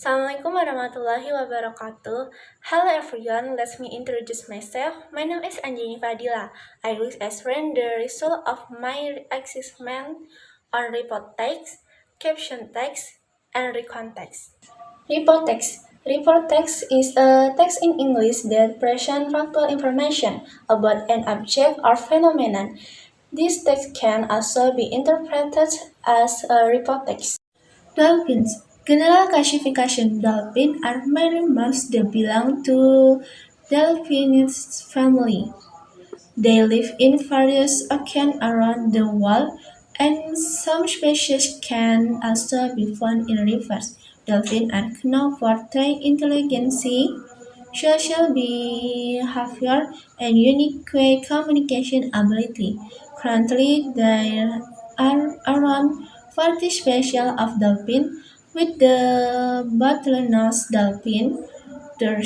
Assalamualaikum warahmatullahi wabarakatuh. Hello everyone, let me introduce myself. My name is Anjani Fadila. I will explain the result of my assessment on report text, caption text, and recon text. Report text. Report text is a text in English that presents factual information about an object or phenomenon. This text can also be interpreted as a report text. Dolphins. General classification: dolphins are marine mammals that belong to Delphinids family. They live in various oceans around the world, and some species can also be found in rivers. Dolphins are known for their intelligence, social behavior, and unique communication ability. Currently, there are around 40 species of dolphin, with the bottlenose dolphin, the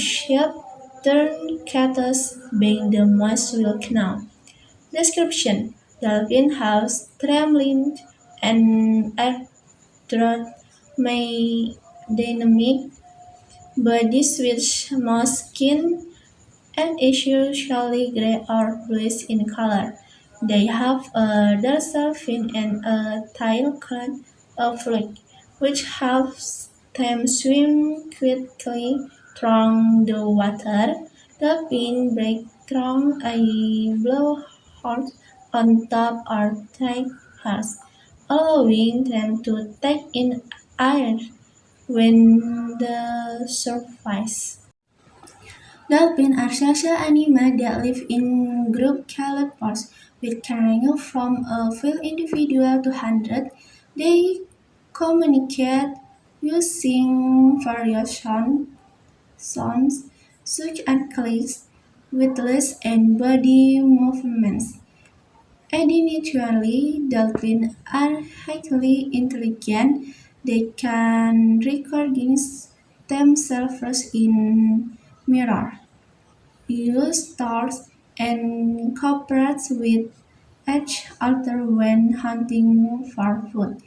Turncatus being the most well known. Description: dolphin have streamlined and aerodynamic bodies with small skin and is usually gray or bluish in color. They have a dorsal fin and a tail called a flick, which helps them swim quickly through the water. The fin break through a blowhole on top or tank hose, allowing them to take in air when the surface. Dolphins are social animals that live in groups called pods, with can range from a few individuals to hundreds. They communicate using various sounds such as clicks, whistles, and body movements. Additionally, dolphins are highly intelligent. They can recognize themselves in mirror, use stars, and cooperate with each other when hunting for food.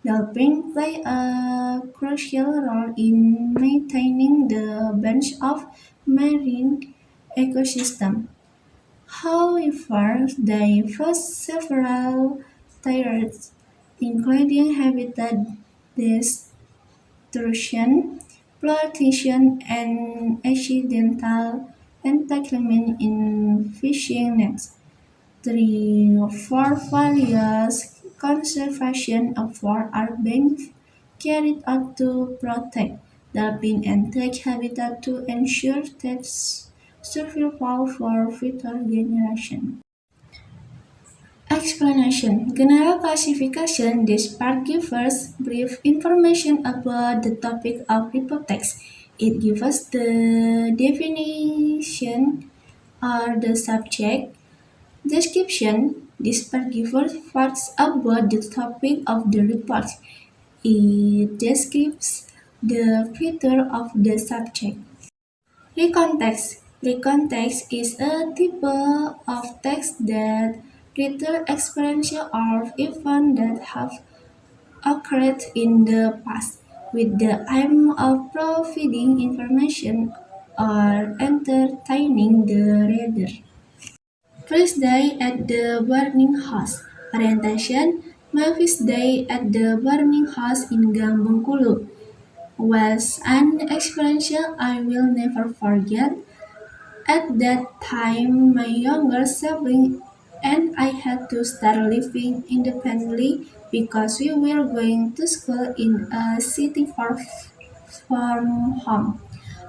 Dolphins play a crucial role in maintaining the balance of marine ecosystem. However, they face several threats, including habitat destruction, pollution, and accidental entanglement in fishing nets. Three for various conservation efforts are being carried out to protect dolphin and take habitat to ensure their survival for future generations. Explanation: general classification. This part gives us brief information about the topic of hypotext. It gives us the definition or the subject. Description: this part gives us facts about the topic of the report. It describes the feature of the subject. Recontext. Recontext is a type of text that retells experiences or events that have occurred in the past, with the aim of providing information or entertaining the reader. First day at the burning house. Orientation: my first day at the burning house in Gang Bengkulu was an experience I will never forget. At that time, my younger sibling and I had to start living independently because we were going to school in a city far from home.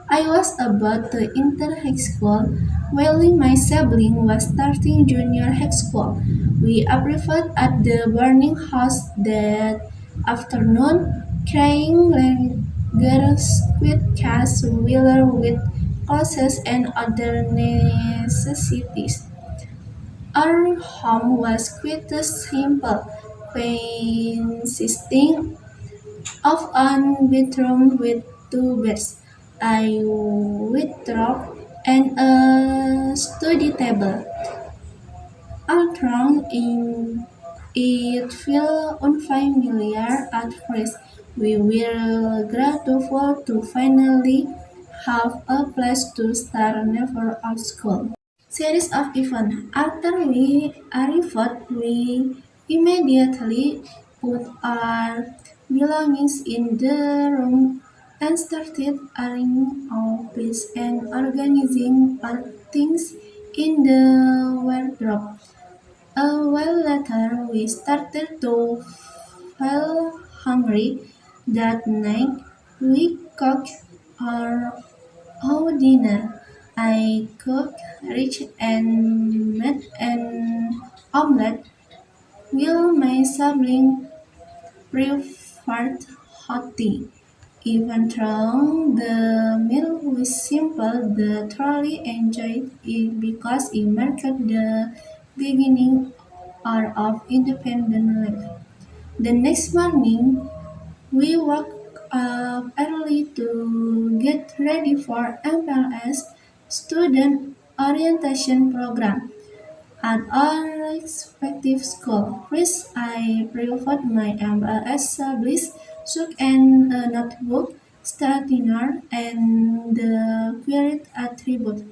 I was about to enter high school, while my sibling was starting junior high school. We arrived at the burning house that afternoon, carrying girls with cast wheeler with clothes and other necessities. Our home was quite simple, consisting of one bedroom with two beds, a wardrobe, and a study table. Although it felt unfamiliar at first, We were grateful to finally have a place to start never our school. Series of events. After we arrived, we immediately put our belongings in the room and started arranging our beds and organizing our things in the wardrobe. A while later, we started to feel hungry. That night, we cooked our own dinner. I cooked rich and made an omelette, while my sibling preferred hot tea. Even though the meal was simple, they thoroughly enjoyed it because it marked the beginning hour of independent life. The next morning, we woke up early to get ready for MLS student orientation program. At our respective school, first I preferred my MLS bliss, took an notebook, straightener, and the queried attribute.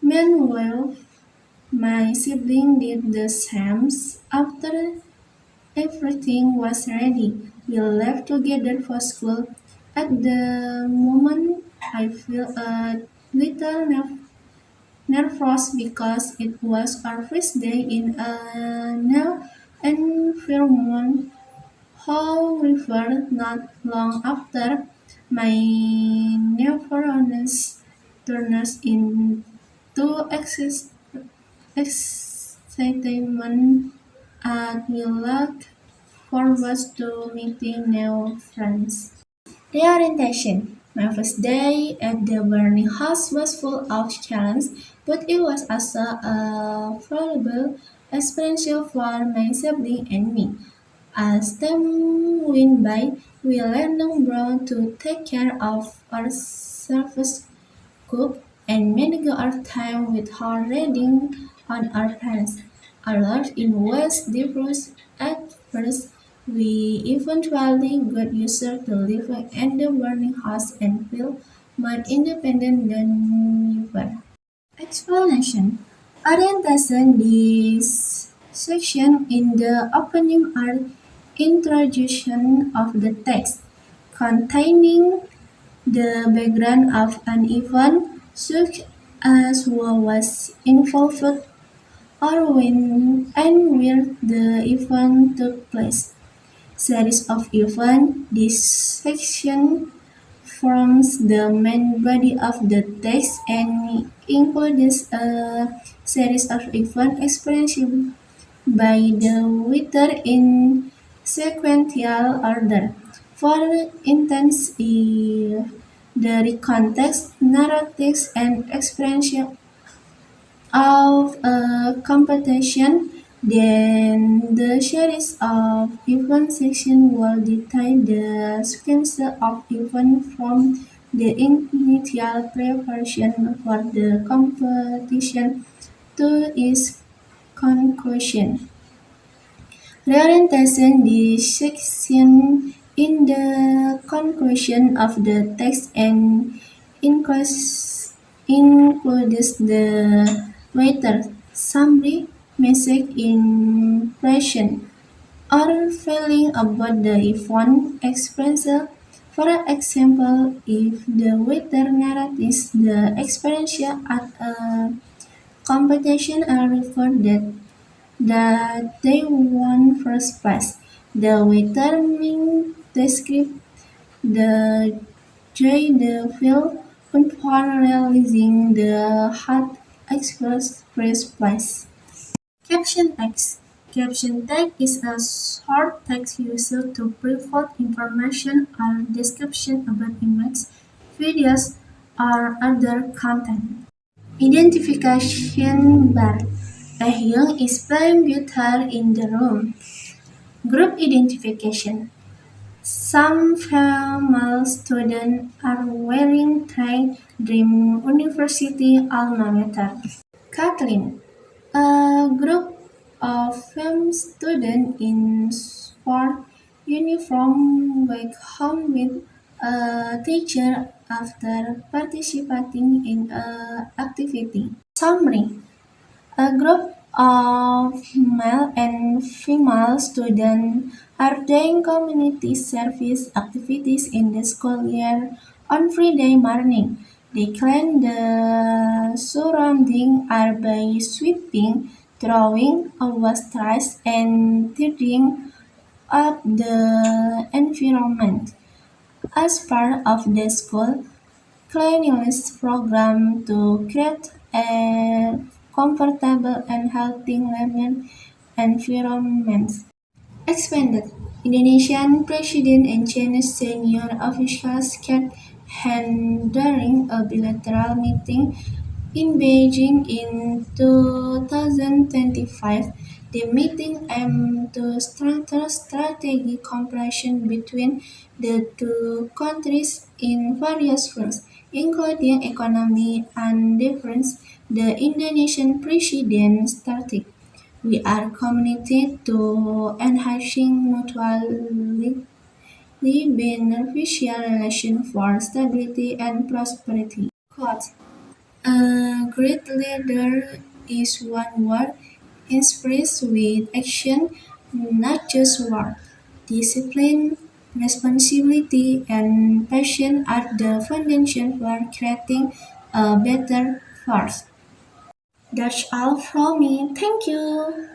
Meanwhile, my sibling did the same. After everything was ready, we left together for school. At the moment, I feel a little nervous because it was our first day in a new environment. However, not long after, my nervousness turned into excitement and we looked forward to meeting new friends. Reorientation. My first day at the burning house was full of challenges, but it was also a valuable experience for my sibling and me. As time went by, we learned how to take care of ourselves, cook, and manage our time with her reading on our parents. I learned in ways different at first. We eventually got used to living in the burning house and feel more independent than we were. Explanation. Orientation. This section in the opening are introduction of the text, containing the background of an event, such as who was involved or when and where the event took place. Series of events. This section forms the main body of the text and includes a series of events experienced by the writer in sequential order. For instance, if the context, narratives, and experiential of a competition, then the series of event section will detail the sequence of events from the initial preparation for the competition to its conclusion. Reorientation. This section in the conclusion of the text and includes the writer's summary, message, impression, or feeling about the event expressed. For example, if the writer narrates the experience at a competition and referred that they won first place. The waiter described the joy they feel upon realizing the hard express first place. Caption text. Caption text is a short text used to provide information or description about images, videos, or other content. Identification bar. Taehyung is playing guitar in the room. Group identification. Some female students are wearing Thai Dream University alma mater. Kathleen, a group of femme students in sport uniform back home with a teacher after participating in a activity. Summary: a group of male and female students are doing community service activities in the school year on Friday morning. They clean the surrounding area by sweeping, throwing away trash, and tidying up the environment. As part of the school cleanliness program to create a comfortable and healthy learning environment. Expanded. Indonesian President and Chinese senior officials kept hand during a bilateral meeting in Beijing in 2025. The meeting aimed to strengthen strategic cooperation between the two countries in various fields, including economy and defense. The Indonesian president stated, "We are committed to enhancing mutually beneficial relations for stability and prosperity." Quote, "A great leader is one word expressed with action, not just words. Discipline, responsibility, and passion are the foundation for creating a better world." That's all from me. Thank you.